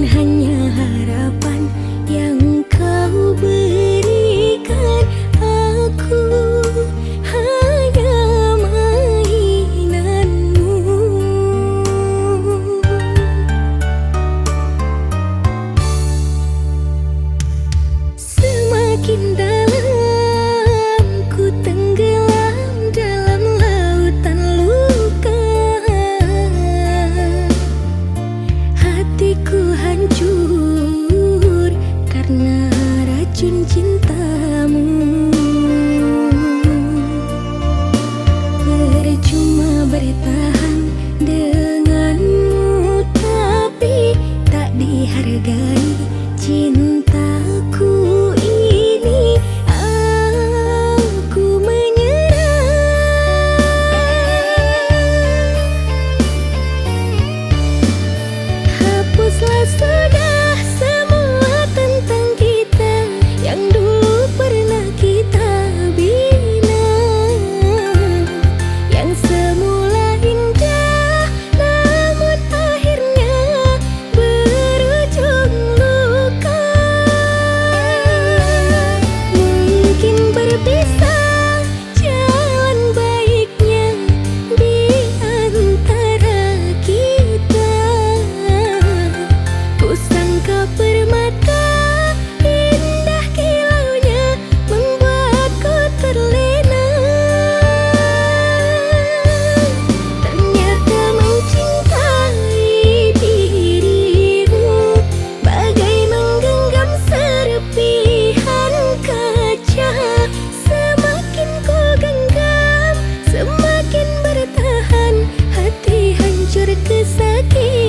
hanya harapan yang kau berikan. Aku hanya mainanmu. Semakin dalam ku tenggelam dalam lautan luka. Hatiku hancur karena racun cintamu. Percuma bertahan denganmu, tapi tak dihargai cintaku ini. Aku menyerah. Hapuslah sudah semua tentang kita yang dulu pernah kita bina, yang semula indah namun akhirnya berujung luka. Mungkin berpisah jalan baiknya di antara kita. Kusangka permata indah kilaunya membuatku terlena. Ternyata mencintai dirimu bagai menggenggam serpihan kaca. Semakin ku genggam, semakin bertahan, hati hancur kesakitan.